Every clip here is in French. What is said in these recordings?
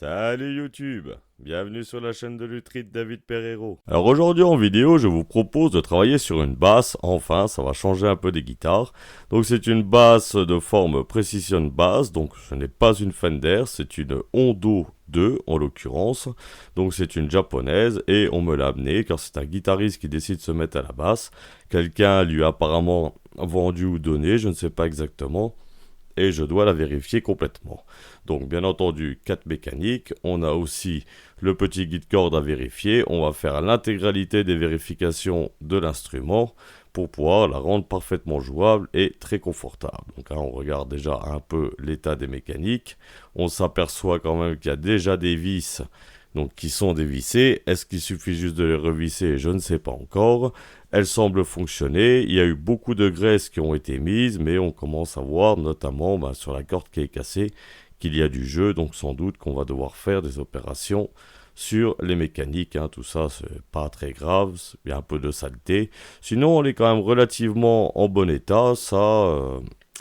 Salut YouTube, bienvenue sur la chaîne de Lutrit David Pereiro. Alors aujourd'hui en vidéo, je vous propose de travailler sur une basse, enfin ça va changer un peu des guitares. Donc c'est une basse de forme Precision Bass, donc ce n'est pas une Fender, c'est une Hondo 2 en l'occurrence. Donc c'est une japonaise et on me l'a amenée car c'est un guitariste qui décide de se mettre à la basse. Quelqu'un lui a apparemment vendu ou donné, je ne sais pas exactement. Et je dois la vérifier complètement. Donc bien entendu, 4 mécaniques, on a aussi le petit guide corde à vérifier, on va faire l'intégralité des vérifications de l'instrument pour pouvoir la rendre parfaitement jouable et très confortable. Donc là, on regarde déjà un peu l'état des mécaniques, on s'aperçoit quand même qu'il y a déjà des vis donc qui sont dévissées. Est-ce qu'il suffit juste de les revisser? Je ne sais pas encore. Elles semblent fonctionner. Il y a eu beaucoup de graisses qui ont été mises, mais on commence à voir, notamment sur la corde qui est cassée, qu'il y a du jeu. Donc sans doute qu'on va devoir faire des opérations sur les mécaniques. Tout ça, c'est pas très grave. Il y a un peu de saleté. Sinon, on est quand même relativement en bon état. Ça,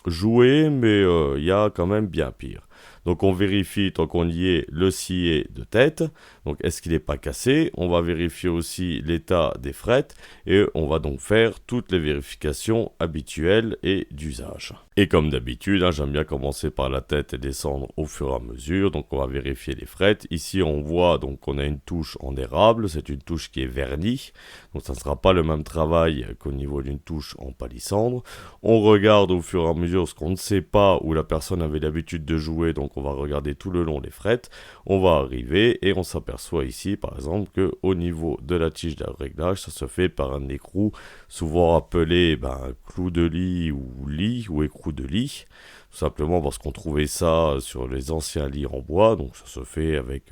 joué, mais il y a quand même bien pire. Donc on vérifie tant qu'on y est le scié de tête. Donc est-ce qu'il n'est pas cassé? On va vérifier aussi l'état des frettes et on va donc faire toutes les vérifications habituelles et d'usage. Et comme d'habitude, j'aime bien commencer par la tête et descendre au fur et à mesure. Donc on va vérifier les frettes. Ici on voit donc qu'on a une touche en érable, c'est une touche qui est vernie. Donc ça ne sera pas le même travail qu'au niveau d'une touche en palissandre. On regarde au fur et à mesure ce qu'on ne sait pas où la personne avait l'habitude de jouer. Donc on va regarder tout le long les frettes. On va arriver et on s'aperçoit ici par exemple que au niveau de la tige de réglage, ça se fait par un écrou souvent appelé clou de lit ou écrou de lit. Tout simplement parce qu'on trouvait ça sur les anciens lits en bois, donc ça se fait avec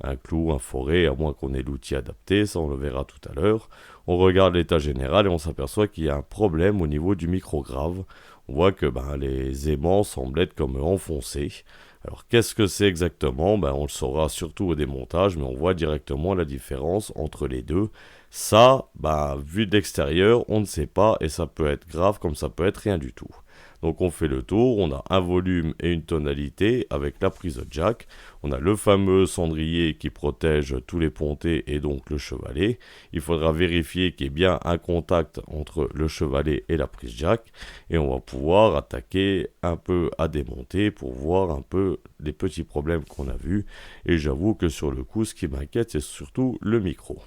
un clou, un forêt, à moins qu'on ait l'outil adapté, ça on le verra tout à l'heure. On regarde l'état général et on s'aperçoit qu'il y a un problème au niveau du micrograve. On voit que les aimants semblent être comme enfoncés. Alors qu'est-ce que c'est exactement? On le saura surtout au démontage, mais on voit directement la différence entre les deux. Ça, vu de l'extérieur, on ne sait pas et ça peut être grave comme ça peut être rien du tout. Donc on fait le tour, on a un volume et une tonalité avec la prise de jack. On a le fameux cendrier qui protège tous les pontés et donc le chevalet. Il faudra vérifier qu'il y ait bien un contact entre le chevalet et la prise jack. Et on va pouvoir attaquer un peu à démonter pour voir un peu les petits problèmes qu'on a vus. Et j'avoue que sur le coup, ce qui m'inquiète, c'est surtout le micro.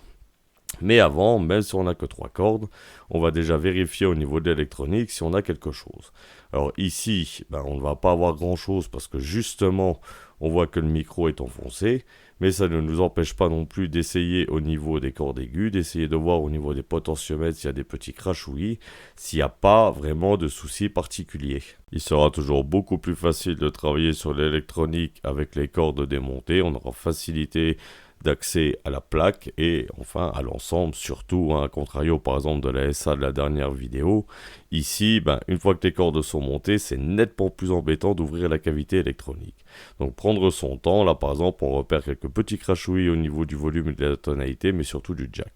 Mais avant, même si on n'a que 3 cordes, on va déjà vérifier au niveau de l'électronique si on a quelque chose. Alors ici, on ne va pas avoir grand chose parce que justement, on voit que le micro est enfoncé. Mais ça ne nous empêche pas non plus d'essayer au niveau des cordes aiguës, d'essayer de voir au niveau des potentiomètres s'il y a des petits crachouillis, s'il n'y a pas vraiment de soucis particuliers. Il sera toujours beaucoup plus facile de travailler sur l'électronique avec les cordes démontées, on aura facilité d'accès à la plaque et enfin à l'ensemble, surtout à contrario par exemple de la SA de la dernière vidéo. Ici, une fois que les cordes sont montées, c'est nettement plus embêtant d'ouvrir la cavité électronique. Donc prendre son temps, là par exemple on repère quelques petits crachouillis au niveau du volume et de la tonalité, mais surtout du jack.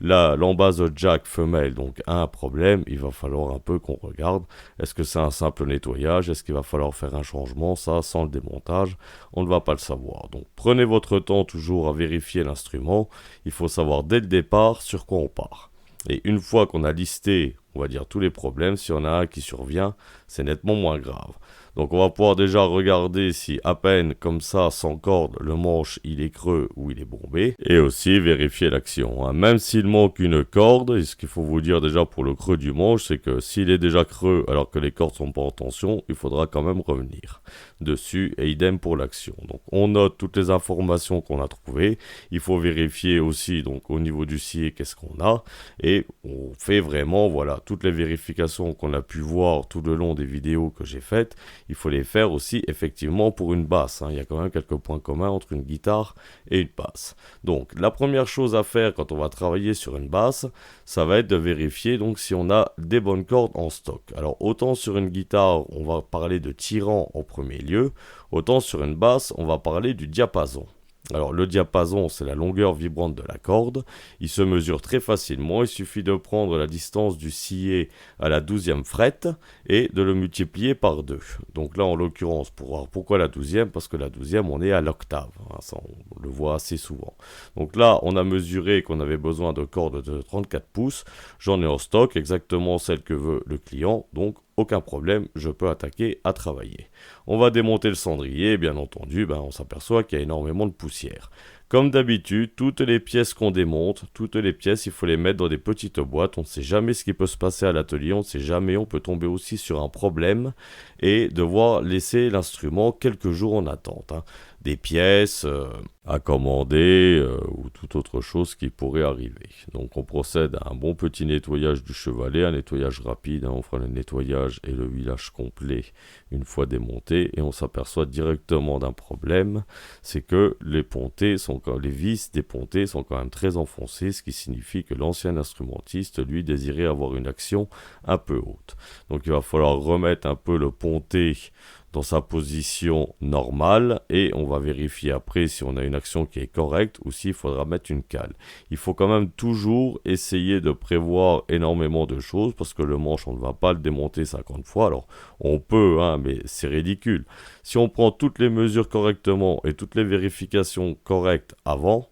Là, l'embase de jack femelle donc a un problème, il va falloir un peu qu'on regarde. Est-ce que c'est un simple nettoyage? Est-ce qu'il va falloir faire un changement? Ça, sans le démontage, on ne va pas le savoir. Donc prenez votre temps toujours à vérifier l'instrument. Il faut savoir dès le départ sur quoi on part. Et une fois qu'on a listé, on va dire tous les problèmes, si on a un qui survient, c'est nettement moins grave. Donc on va pouvoir déjà regarder si à peine comme ça, sans corde, le manche il est creux ou il est bombé. Et aussi vérifier l'action. Même s'il manque une corde, et ce qu'il faut vous dire déjà pour le creux du manche, c'est que s'il est déjà creux alors que les cordes sont pas en tension, il faudra quand même revenir dessus et idem pour l'action. Donc on note toutes les informations qu'on a trouvées. Il faut vérifier aussi donc au niveau du scié qu'est-ce qu'on a. Et on fait vraiment toutes les vérifications qu'on a pu voir tout le long des vidéos que j'ai faites. Il faut les faire aussi effectivement pour une basse. Il y a quand même quelques points communs entre une guitare et une basse. Donc la première chose à faire quand on va travailler sur une basse, ça va être de vérifier donc si on a des bonnes cordes en stock. Alors autant sur une guitare, on va parler de tirant en premier lieu, autant sur une basse, on va parler du diapason. Alors le diapason, c'est la longueur vibrante de la corde. Il se mesure très facilement. Il suffit de prendre la distance du sillet à la 12e frette et de le multiplier par 2. Donc là, en l'occurrence, pour voir pourquoi la 12e, parce que la 12e, on est à l'octave. Ça, on le voit assez souvent. Donc là, on a mesuré qu'on avait besoin de cordes de 34 pouces. J'en ai en stock, exactement celle que veut le client. Donc aucun problème, je peux attaquer à travailler. On va démonter le cendrier, bien entendu, on s'aperçoit qu'il y a énormément de poussière. Comme d'habitude, toutes les pièces qu'on démonte, toutes les pièces, il faut les mettre dans des petites boîtes. On ne sait jamais ce qui peut se passer à l'atelier, on ne sait jamais, on peut tomber aussi sur un problème et devoir laisser l'instrument quelques jours en attente. Des pièces à commander ou toute autre chose qui pourrait arriver. Donc on procède à un bon petit nettoyage du chevalet, un nettoyage rapide. On fera le nettoyage et le huilage complet une fois démonté et on s'aperçoit directement d'un problème, c'est que les vis des pontées sont quand même très enfoncées, ce qui signifie que l'ancien instrumentiste, lui, désirait avoir une action un peu haute. Donc il va falloir remettre un peu le ponté dans sa position normale et on va vérifier après si on a une action qui est correcte ou s'il faudra mettre une cale. Il faut quand même toujours essayer de prévoir énormément de choses parce que le manche on ne va pas le démonter 50 fois. Alors on peut mais c'est ridicule. Si on prend toutes les mesures correctement et toutes les vérifications correctes avant,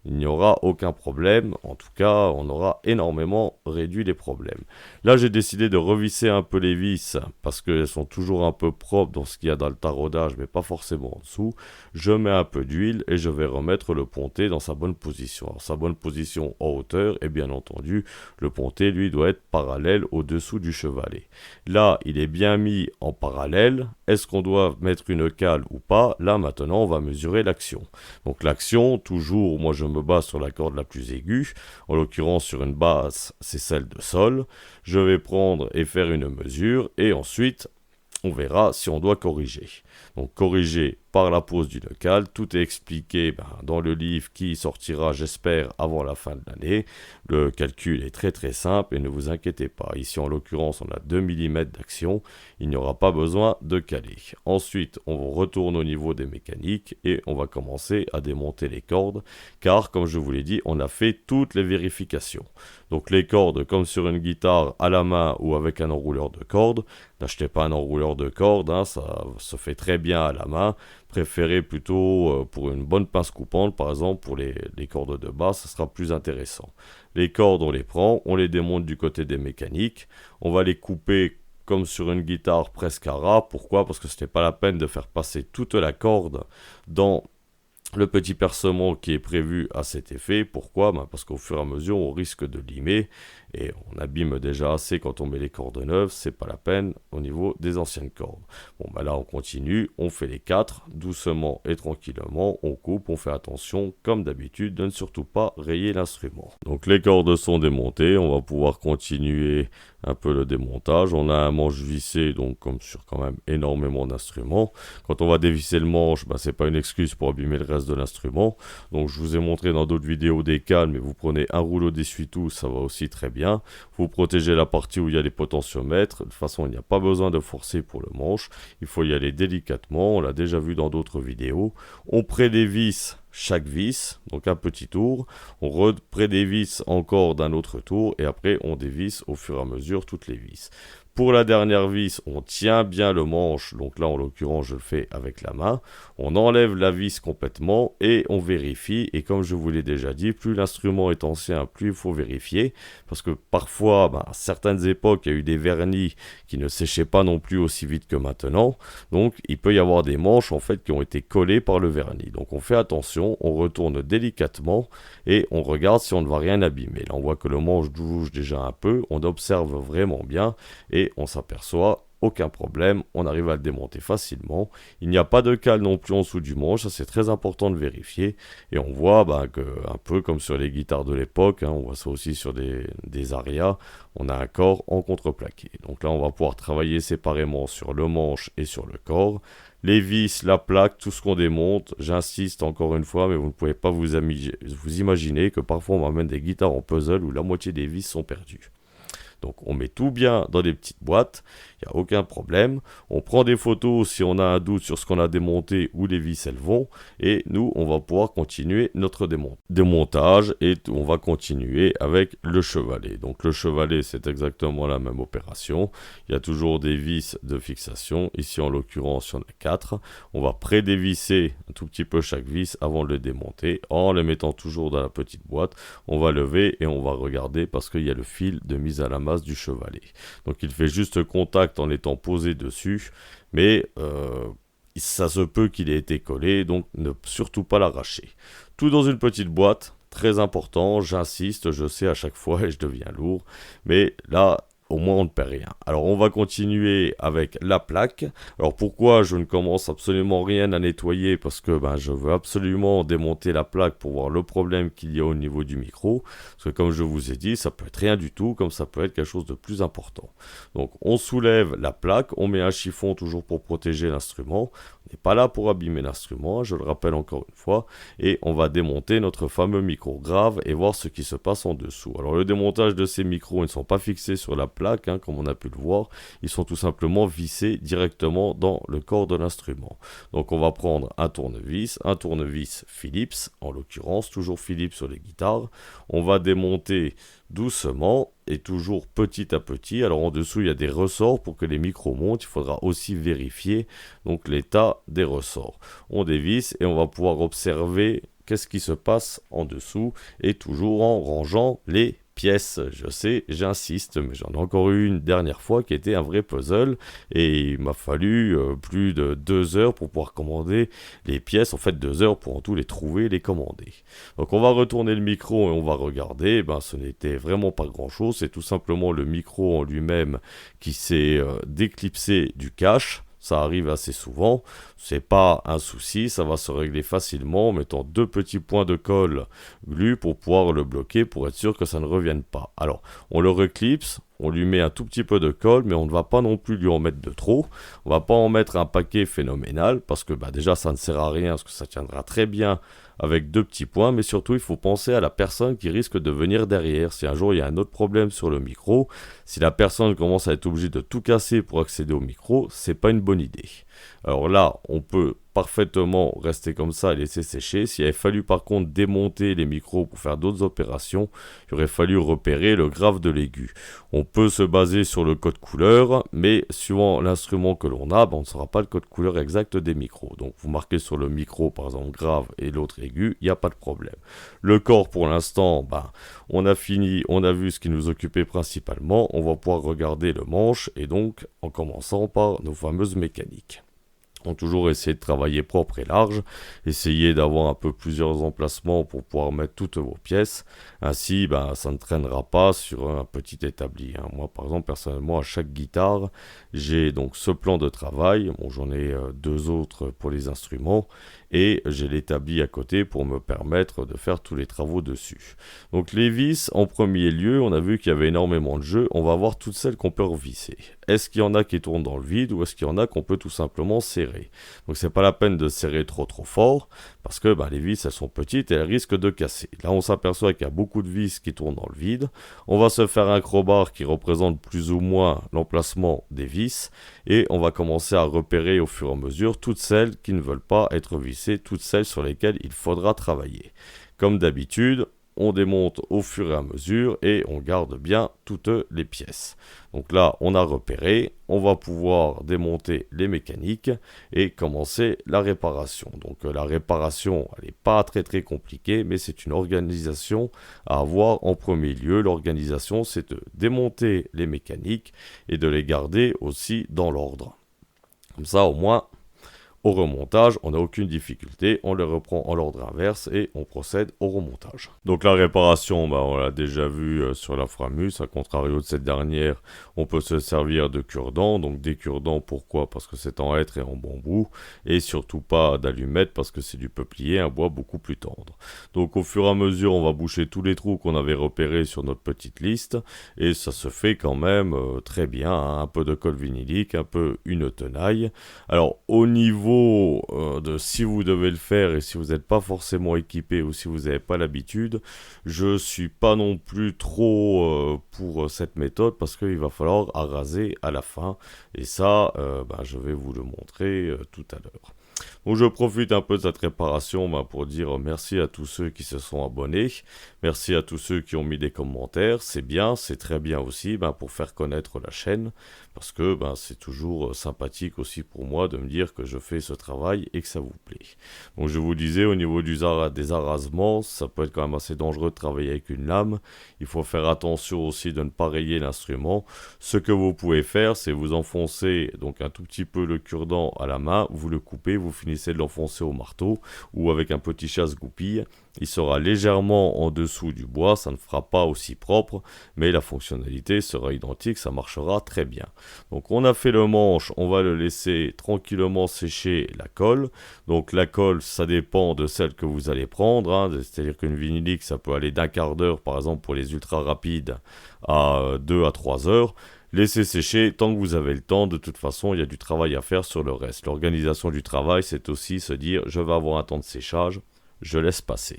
il n'y aura aucun problème. En tout cas, on aura énormément réduit les problèmes. Là, j'ai décidé de revisser un peu les vis parce qu'elles sont toujours un peu propres dans ce qu'il y a dans le taraudage, mais pas forcément en dessous. Je mets un peu d'huile et je vais remettre le ponté dans sa bonne position. Alors, sa bonne position en hauteur et bien entendu, le ponté, lui, doit être parallèle au-dessous du chevalet. Là, il est bien mis en parallèle. Est-ce qu'on doit mettre une cale ou pas? Là, maintenant, on va mesurer l'action. Donc, l'action, toujours, moi, je me base sur la corde la plus aiguë, en l'occurrence sur une basse, c'est celle de sol. Je vais prendre et faire une mesure et ensuite on verra si on doit corriger. Donc corriger par la pose d'une cale, tout est expliqué dans le livre qui sortira, j'espère, avant la fin de l'année. Le calcul est très très simple et ne vous inquiétez pas. Ici en l'occurrence on a 2 mm d'action, il n'y aura pas besoin de caler. Ensuite on retourne au niveau des mécaniques et on va commencer à démonter les cordes car comme je vous l'ai dit, on a fait toutes les vérifications. Donc les cordes comme sur une guitare à la main ou avec un enrouleur de cordes, n'achetez pas un enrouleur de cordes, ça se fait très bien à la main. Préférez plutôt pour une bonne pince coupante, par exemple pour les cordes de basse, ça sera plus intéressant. Les cordes, on les prend, on les démonte du côté des mécaniques, on va les couper comme sur une guitare presque à ras. Pourquoi? Parce que ce n'est pas la peine de faire passer toute la corde dans le petit percement qui est prévu à cet effet. Pourquoi? Parce qu'au fur et à mesure, on risque de limer et on abîme déjà assez quand on met les cordes neuves, c'est pas la peine au niveau des anciennes cordes. Bon, là, on continue, on fait les 4, doucement et tranquillement, on coupe, on fait attention, comme d'habitude, de ne surtout pas rayer l'instrument. Donc, les cordes sont démontées, on va pouvoir continuer un peu le démontage. On a un manche vissé, donc comme sur quand même énormément d'instruments. Quand on va dévisser le manche, c'est pas une excuse pour abîmer le reste de l'instrument. Donc je vous ai montré dans d'autres vidéos des cales, mais vous prenez un rouleau d'essuie-tout, ça va aussi très bien. Vous protégez la partie où il y a les potentiomètres. De toute façon, il n'y a pas besoin de forcer pour le manche. Il faut y aller délicatement. On l'a déjà vu dans d'autres vidéos. On prédévisse chaque vis, donc un petit tour, on prédévisse encore d'un autre tour et après on dévisse au fur et à mesure toutes les vis. Pour la dernière vis, on tient bien le manche, donc là en l'occurrence je le fais avec la main, on enlève la vis complètement et on vérifie, et comme je vous l'ai déjà dit, plus l'instrument est ancien, plus il faut vérifier, parce que parfois, à certaines époques, il y a eu des vernis qui ne séchaient pas non plus aussi vite que maintenant, donc il peut y avoir des manches en fait qui ont été collées par le vernis, donc on fait attention, on retourne délicatement et on regarde si on ne va rien abîmer. Là on voit que le manche bouge déjà un peu, on observe vraiment bien et on s'aperçoit aucun problème, on arrive à le démonter facilement. Il n'y a pas de cale non plus en dessous du manche, ça c'est très important de vérifier. Et on voit que, un peu comme sur les guitares de l'époque, on voit ça aussi sur des arias, on a un corps en contreplaqué. Donc là on va pouvoir travailler séparément sur le manche et sur le corps. Les vis, la plaque, tout ce qu'on démonte, j'insiste encore une fois, mais vous ne pouvez pas vous imaginer que parfois on m'amène des guitares en puzzle où la moitié des vis sont perdues. Donc on met tout bien dans des petites boîtes, il n'y a aucun problème. On prend des photos si on a un doute sur ce qu'on a démonté, où les vis elles vont, et nous on va pouvoir continuer notre démontage et on va continuer avec le chevalet. Donc le chevalet c'est exactement la même opération, il y a toujours des vis de fixation, ici en l'occurrence il y en a 4. On va prédévisser un tout petit peu chaque vis avant de le démonter, en les mettant toujours dans la petite boîte. On va lever et on va regarder parce qu'il y a le fil de mise à la masse du chevalet. Donc il fait juste contact en étant posé dessus, mais ça se peut qu'il ait été collé, donc ne surtout pas l'arracher. Tout dans une petite boîte, très important, j'insiste, je sais à chaque fois et je deviens lourd, mais là au moins on ne perd rien. Alors on va continuer avec la plaque. Alors pourquoi je ne commence absolument rien à nettoyer? Parce que je veux absolument démonter la plaque pour voir le problème qu'il y a au niveau du micro. Parce que comme je vous ai dit, ça peut être rien du tout, comme ça peut être quelque chose de plus important. Donc on soulève la plaque, on met un chiffon toujours pour protéger l'instrument. On n'est pas là pour abîmer l'instrument, je le rappelle encore une fois. Et on va démonter notre fameux micro grave et voir ce qui se passe en dessous. Alors le démontage de ces micros, ils ne sont pas fixés sur la plaque, comme on a pu le voir, ils sont tout simplement vissés directement dans le corps de l'instrument. Donc on va prendre un tournevis Philips, en l'occurrence toujours Philips sur les guitares. On va démonter doucement et toujours petit à petit. Alors en dessous il y a des ressorts pour que les micros montent, il faudra aussi vérifier donc l'état des ressorts. On dévisse et on va pouvoir observer qu'est-ce qui se passe en dessous et toujours en rangeant les pièces. Je sais, j'insiste, mais j'en ai encore eu une dernière fois qui était un vrai puzzle et il m'a fallu plus de 2 heures pour pouvoir commander les pièces, en fait 2 heures pour en tout les trouver et les commander. Donc on va retourner le micro et on va regarder, ce n'était vraiment pas grand chose, c'est tout simplement le micro en lui-même qui s'est déclipsé du cache. Ça arrive assez souvent, c'est pas un souci, ça va se régler facilement en mettant 2 petits points de colle glu pour pouvoir le bloquer pour être sûr que ça ne revienne pas. Alors, on le reclipse, on lui met un tout petit peu de colle, mais on ne va pas non plus lui en mettre de trop. On va pas en mettre un paquet phénoménal parce que déjà ça ne sert à rien, parce que ça tiendra très bien avec 2 petits points, mais surtout il faut penser à la personne qui risque de venir derrière. Si un jour il y a un autre problème sur le micro, si la personne commence à être obligée de tout casser pour accéder au micro, c'est pas une bonne idée. Alors là, on peut parfaitement rester comme ça et laisser sécher. S'il avait fallu par contre démonter les micros pour faire d'autres opérations, il aurait fallu repérer le grave de l'aigu. On peut se baser sur le code couleur, mais suivant l'instrument que l'on a, on ne saura pas le code couleur exact des micros. Donc vous marquez sur le micro par exemple grave et l'autre aigu, il n'y a pas de problème. Le corps pour l'instant, on a fini, on a vu ce qui nous occupait principalement. On va pouvoir regarder le manche et donc en commençant par nos fameuses mécaniques. On toujours essayer de travailler propre et large, essayer d'avoir un peu plusieurs emplacements pour pouvoir mettre toutes vos pièces, ainsi ça ne traînera pas sur un petit établi. Moi par exemple personnellement à chaque guitare j'ai donc ce plan de travail, j'en ai 2 autres pour les instruments et j'ai l'établi à côté pour me permettre de faire tous les travaux dessus. Donc les vis en premier lieu, on a vu qu'il y avait énormément de jeux, on va voir toutes celles qu'on peut revisser. Est-ce qu'il y en a qui tournent dans le vide ou est-ce qu'il y en a qu'on peut tout simplement serrer? Donc c'est pas la peine de serrer trop fort parce que les vis elles sont petites et elles risquent de casser. Là on s'aperçoit qu'il y a beaucoup de vis qui tournent dans le vide. On va se faire un crowbar qui représente plus ou moins l'emplacement des vis et on va commencer à repérer au fur et à mesure toutes celles qui ne veulent pas être vissées, toutes celles sur lesquelles il faudra travailler. Comme d'habitude, on démonte au fur et à mesure et on garde bien toutes les pièces. Donc là, on a repéré, on va pouvoir démonter les mécaniques et commencer la réparation. Donc la réparation, elle n'est pas très compliquée, mais c'est une organisation à avoir en premier lieu. L'organisation, c'est de démonter les mécaniques et de les garder aussi dans l'ordre. Comme ça, au moins, au remontage, on n'a aucune difficulté, on les reprend en l'ordre inverse et on procède au remontage. Donc la réparation, on l'a déjà vu sur la Framus, à contrario de cette dernière, on peut se servir de cure-dents, donc des cure-dents pourquoi? Parce que c'est en hêtre et en bambou, et surtout pas d'allumettes parce que c'est du peuplier, un bois beaucoup plus tendre. Donc au fur et à mesure, on va boucher tous les trous qu'on avait repérés sur notre petite liste, et ça se fait quand même très bien, un peu de colle vinylique, un peu une tenaille. Alors au niveau niveau de si vous devez le faire et si vous n'êtes pas forcément équipé ou si vous n'avez pas l'habitude, je suis pas non plus trop pour cette méthode parce qu'il va falloir araser à la fin. Et ça, je vais vous le montrer tout à l'heure. Donc je profite un peu de cette réparation pour dire merci à tous ceux qui se sont abonnés, merci à tous ceux qui ont mis des commentaires, c'est bien, c'est très bien aussi pour faire connaître la chaîne, parce que c'est toujours sympathique aussi pour moi de me dire que je fais ce travail et que ça vous plaît. Donc je vous disais, au niveau des arasements, ça peut être quand même assez dangereux de travailler avec une lame, il faut faire attention aussi de ne pas rayer l'instrument. Ce que vous pouvez faire, c'est vous enfoncer donc un tout petit peu le cure-dent à la main, vous le coupez, vous finissez de l'enfoncer au marteau ou avec un petit chasse-goupille. Il sera légèrement en dessous du bois, ça ne fera pas aussi propre, mais la fonctionnalité sera identique, ça marchera très bien. Donc on a fait le manche, on va le laisser tranquillement sécher la colle. Donc la colle, ça dépend de celle que vous allez prendre, c'est-à-dire qu'une vinylique, ça peut aller d'un quart d'heure, par exemple pour les ultra rapides, à 2 à 3 heures. Laissez sécher tant que vous avez le temps, de toute façon il y a du travail à faire sur le reste. L'organisation du travail, c'est aussi se dire je vais avoir un temps de séchage, je laisse passer.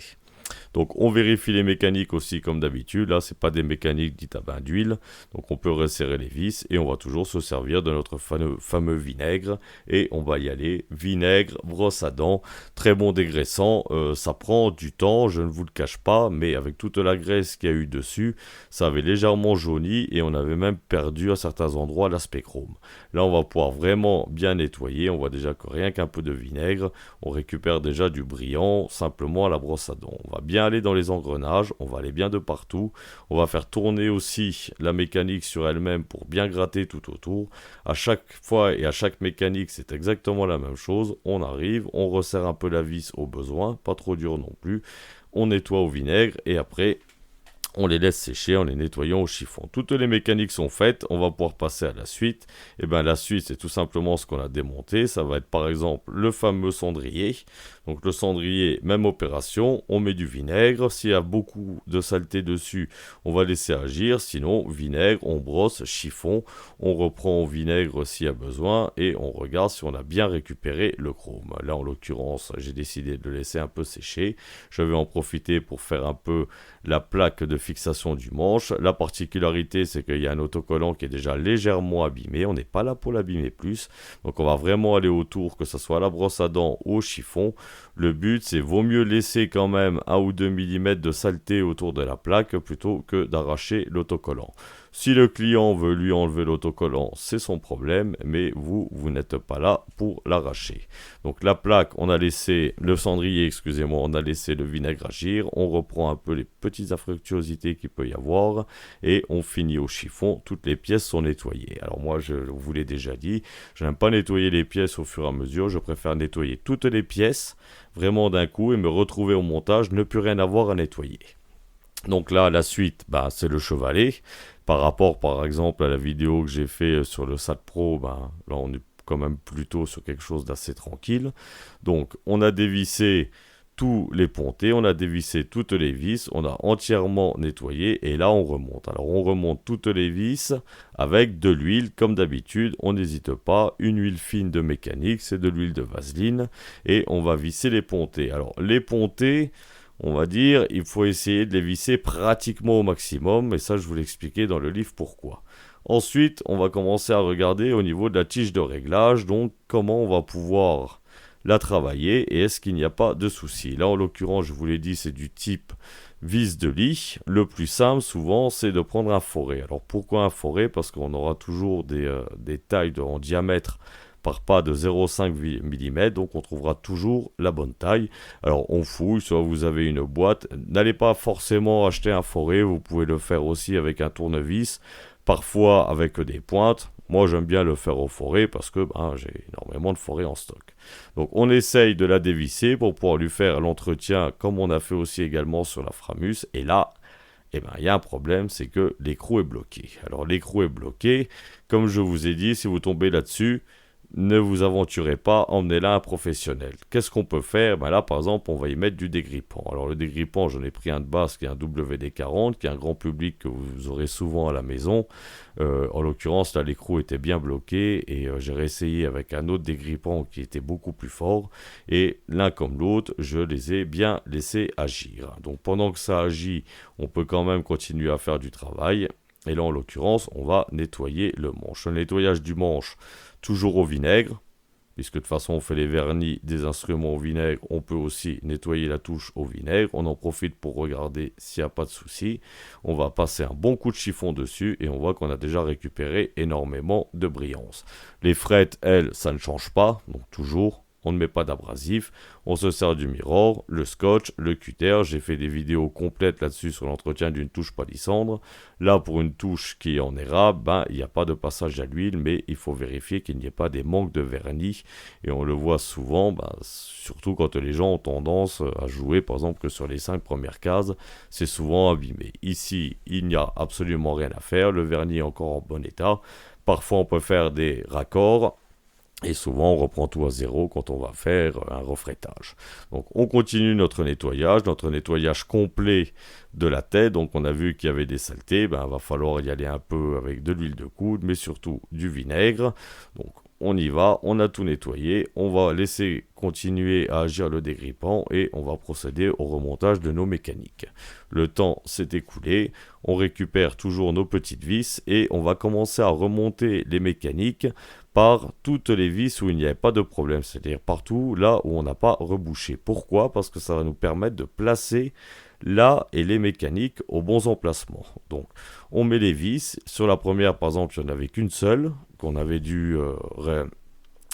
Donc on vérifie les mécaniques aussi comme d'habitude, là c'est pas des mécaniques dites à bain d'huile, donc on peut resserrer les vis et on va toujours se servir de notre fameux vinaigre et on va y aller, vinaigre, brosse à dents, très bon dégraissant, ça prend du temps, je ne vous le cache pas, mais avec toute la graisse qu'il y a eu dessus, ça avait légèrement jauni et on avait même perdu à certains endroits l'aspect chrome. Là on va pouvoir vraiment bien nettoyer, on voit déjà que rien qu'un peu de vinaigre, on récupère déjà du brillant simplement à la brosse à dents. On va bien aller dans les engrenages, on va aller bien de partout, on va faire tourner aussi la mécanique sur elle-même pour bien gratter tout autour. À chaque fois et à chaque mécanique c'est exactement la même chose, on arrive, on resserre un peu la vis au besoin, pas trop dur non plus, on nettoie au vinaigre et après on les laisse sécher en les nettoyant au chiffon. Toutes les mécaniques sont faites, on va pouvoir passer à la suite. Et bien la suite c'est tout simplement ce qu'on a démonté, ça va être par exemple le fameux cendrier. Donc le cendrier, même opération, on met du vinaigre, s'il y a beaucoup de saleté dessus, on va laisser agir, sinon vinaigre, on brosse, chiffon, on reprend au vinaigre s'il y a besoin et on regarde si on a bien récupéré le chrome. Là en l'occurrence, j'ai décidé de le laisser un peu sécher, je vais en profiter pour faire un peu la plaque de fixation du manche. La particularité c'est qu'il y a un autocollant qui est déjà légèrement abîmé, on n'est pas là pour l'abîmer plus, donc on va vraiment aller autour, que ce soit à la brosse à dents ou au chiffon. Le but, c'est vaut mieux laisser quand même 1 ou 2 mm de saleté autour de la plaque plutôt que d'arracher l'autocollant. Si le client veut lui enlever l'autocollant, c'est son problème, mais vous n'êtes pas là pour l'arracher. Donc la plaque, on a laissé le cendrier, excusez-moi, on a laissé le vinaigre agir, on reprend un peu les petites infructuosités qu'il peut y avoir et on finit au chiffon, toutes les pièces sont nettoyées. Alors moi, je vous l'ai déjà dit, je n'aime pas nettoyer les pièces au fur et à mesure, je préfère nettoyer toutes les pièces vraiment d'un coup et me retrouver au montage, ne plus rien avoir à nettoyer. Donc là, la suite, c'est le chevalet. Par rapport, par exemple, à la vidéo que j'ai fait sur le SAT Pro, là, on est quand même plutôt sur quelque chose d'assez tranquille. Donc, on a dévissé tous les pontés, on a dévissé toutes les vis, on a entièrement nettoyé et là, on remonte. Alors, on remonte toutes les vis avec de l'huile, comme d'habitude. On n'hésite pas, une huile fine de mécanique, c'est de l'huile de vaseline et on va visser les pontés. Alors, les pontés, on va dire, il faut essayer de les visser pratiquement au maximum, et ça je vous l'expliquais dans le livre pourquoi. Ensuite, on va commencer à regarder au niveau de la tige de réglage, donc comment on va pouvoir la travailler et est-ce qu'il n'y a pas de souci. Là en l'occurrence, je vous l'ai dit, c'est du type vis de lit. Le plus simple souvent, c'est de prendre un forêt. Alors pourquoi un forêt? Parce qu'on aura toujours des tailles en diamètre par pas de 0,5 mm, donc on trouvera toujours la bonne taille. Alors on fouille, soit vous avez une boîte, n'allez pas forcément acheter un forêt, vous pouvez le faire aussi avec un tournevis, parfois avec des pointes. Moi j'aime bien le faire au forêt parce que j'ai énormément de forêts en stock. Donc on essaye de la dévisser pour pouvoir lui faire l'entretien comme on a fait aussi également sur la Framus, et là il y a un problème, c'est que l'écrou est bloqué. Alors l'écrou est bloqué, comme je vous ai dit, si vous tombez là-dessus, ne vous aventurez pas, emmenez-là un professionnel. Qu'est-ce qu'on peut faire? Ben là, par exemple, on va y mettre du dégrippant. Alors, le dégrippant, j'en ai pris un de base qui est un WD-40, qui est un grand public que vous aurez souvent à la maison. En l'occurrence, là, l'écrou était bien bloqué et j'ai réessayé avec un autre dégrippant qui était beaucoup plus fort. Et l'un comme l'autre, je les ai bien laissés agir. Donc, pendant que ça agit, on peut quand même continuer à faire du travail. Et là, en l'occurrence, on va nettoyer le manche. Le nettoyage du manche, toujours au vinaigre, puisque de toute façon on fait les vernis des instruments au vinaigre, on peut aussi nettoyer la touche au vinaigre. On en profite pour regarder s'il n'y a pas de souci. On va passer un bon coup de chiffon dessus et on voit qu'on a déjà récupéré énormément de brillance. Les frettes, elles, ça ne change pas, donc toujours. On ne met pas d'abrasif, on se sert du mirror, le scotch, le cutter. J'ai fait des vidéos complètes là-dessus sur l'entretien d'une touche palissandre. Là, pour une touche qui est en érable, ben, il n'y a pas de passage à l'huile, mais il faut vérifier qu'il n'y ait pas des manques de vernis. Et on le voit souvent, ben, surtout quand les gens ont tendance à jouer, par exemple, que sur les 5 premières cases, c'est souvent abîmé. Ici, il n'y a absolument rien à faire, le vernis est encore en bon état. Parfois, on peut faire des raccords. Et souvent, on reprend tout à zéro quand on va faire un refrétage. Donc, on continue notre nettoyage complet de la tête. Donc, on a vu qu'il y avait des saletés. Ben, il va falloir y aller un peu avec de l'huile de coude, mais surtout du vinaigre. Donc, on y va, on a tout nettoyé. On va laisser continuer à agir le dégrippant et on va procéder au remontage de nos mécaniques. Le temps s'est écoulé. On récupère toujours nos petites vis et on va commencer à remonter les mécaniques par toutes les vis où il n'y avait pas de problème, c'est-à-dire partout là où on n'a pas rebouché. Pourquoi? Parce que ça va nous permettre de placer là et les mécaniques aux bons emplacements. Donc on met les vis, sur la première par exemple il n'y en avait qu'une seule, qu'on avait dû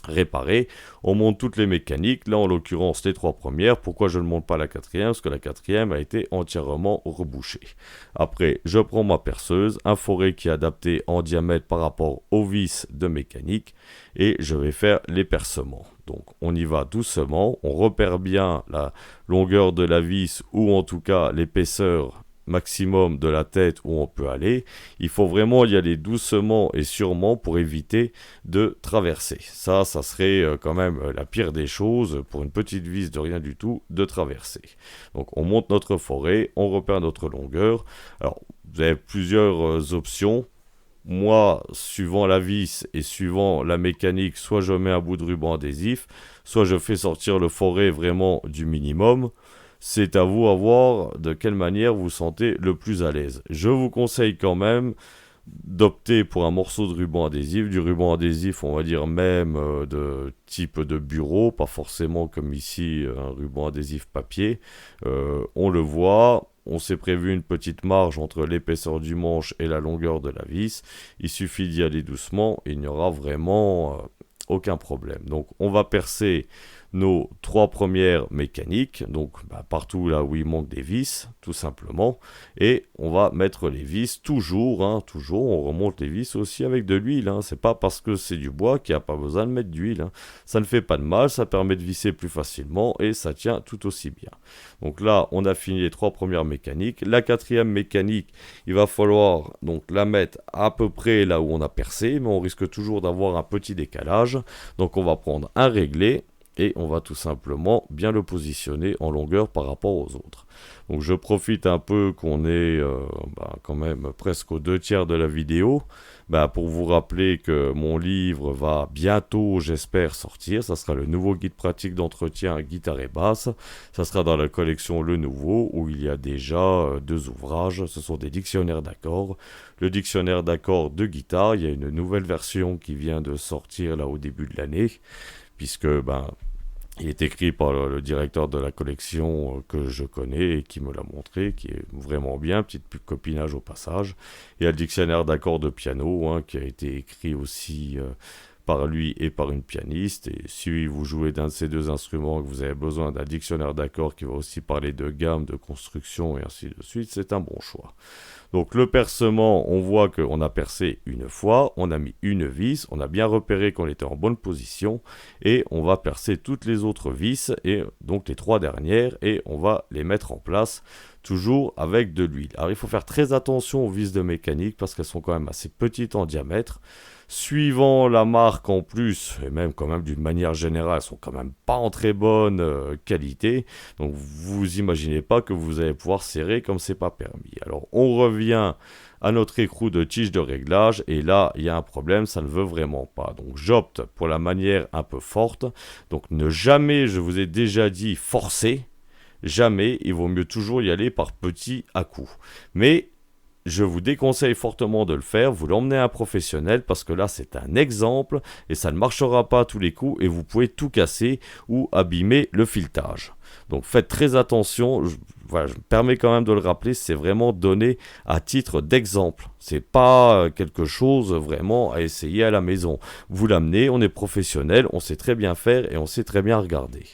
réparer. On monte toutes les mécaniques, là en l'occurrence les 3 premières. Pourquoi je ne monte pas la 4e? Parce que la 4e a été entièrement rebouchée. Après, je prends ma perceuse, un forêt qui est adapté en diamètre par rapport aux vis de mécanique et je vais faire les percements. Donc on y va doucement, on repère bien la longueur de la vis ou en tout cas l'épaisseur maximum de la tête où on peut aller. Il faut vraiment y aller doucement et sûrement pour éviter de traverser. Ça serait quand même la pire des choses pour une petite vis de rien du tout de traverser. Donc on monte notre forêt, on repère notre longueur. Alors vous avez plusieurs options. Moi, suivant la vis et suivant la mécanique, soit je mets un bout de ruban adhésif, soit je fais sortir le forêt vraiment du minimum. C'est à vous à voir de quelle manière vous vous sentez le plus à l'aise. Je vous conseille quand même d'opter pour un morceau de ruban adhésif, du ruban adhésif on va dire même de type de bureau, pas forcément comme ici un ruban adhésif papier. On le voit, on s'est prévu une petite marge entre l'épaisseur du manche et la longueur de la vis. Il suffit d'y aller doucement et il n'y aura vraiment aucun problème. Donc on va percer nos 3 premières mécaniques, donc partout là où il manque des vis, tout simplement, et on va mettre les vis toujours, on remonte les vis aussi avec de l'huile, c'est pas parce que c'est du bois qu'il n'y a pas besoin de mettre d'huile, ça ne fait pas de mal, ça permet de visser plus facilement et ça tient tout aussi bien. Donc là, on a fini les 3 premières mécaniques, la 4e mécanique, il va falloir donc la mettre à peu près là où on a percé, mais on risque toujours d'avoir un petit décalage, donc on va prendre un réglé, et on va tout simplement bien le positionner en longueur par rapport aux autres. Donc je profite un peu qu'on est quand même presque aux 2/3 de la vidéo pour vous rappeler que mon livre va bientôt, j'espère, sortir. Ça sera le nouveau guide pratique d'entretien guitare et basse. Ça sera dans la collection Le Nouveau où il y a déjà 2 ouvrages. Ce sont des dictionnaires d'accords. Le dictionnaire d'accords de guitare, il y a une nouvelle version qui vient de sortir là au début de l'année, puisque il est écrit par le directeur de la collection que je connais et qui me l'a montré, qui est vraiment bien, petite copinage au passage. Il y a le dictionnaire d'accords de piano qui a été écrit aussi par lui et par une pianiste. Et si vous jouez d'un de ces 2 instruments et que vous avez besoin d'un dictionnaire d'accords qui va aussi parler de gamme, de construction et ainsi de suite, c'est un bon choix. Donc le percement, on voit qu'on a percé une fois, on a mis une vis, on a bien repéré qu'on était en bonne position et on va percer toutes les autres vis, et donc les 3 dernières, et on va les mettre en place toujours avec de l'huile. Alors il faut faire très attention aux vis de mécanique parce qu'elles sont quand même assez petites en diamètre. Suivant la marque en plus, et même quand même d'une manière générale, elles sont quand même pas en très bonne qualité. Donc vous imaginez pas que vous allez pouvoir serrer comme c'est pas permis. Alors on revient à notre écrou de tige de réglage et là il y a un problème, ça ne veut vraiment pas. Donc j'opte pour la manière un peu forte. Donc ne jamais, je vous ai déjà dit, forcer. Jamais, il vaut mieux toujours y aller par petits à-coups. Mais je vous déconseille fortement de le faire, vous l'emmenez à un professionnel parce que là c'est un exemple et ça ne marchera pas à tous les coups et vous pouvez tout casser ou abîmer le filetage. Donc faites très attention, voilà, je me permets quand même de le rappeler, c'est vraiment donné à titre d'exemple. C'est pas quelque chose vraiment à essayer à la maison. Vous l'amenez, on est professionnel, on sait très bien faire et on sait très bien regarder.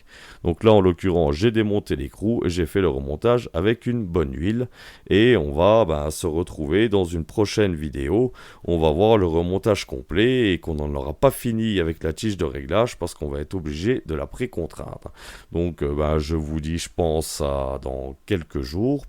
Donc là en l'occurrence j'ai démonté l'écrou et j'ai fait le remontage avec une bonne huile et on va se retrouver dans une prochaine vidéo. On va voir le remontage complet et qu'on n'en aura pas fini avec la tige de réglage parce qu'on va être obligé de la précontraindre. Donc je vous dis je pense à dans quelques jours.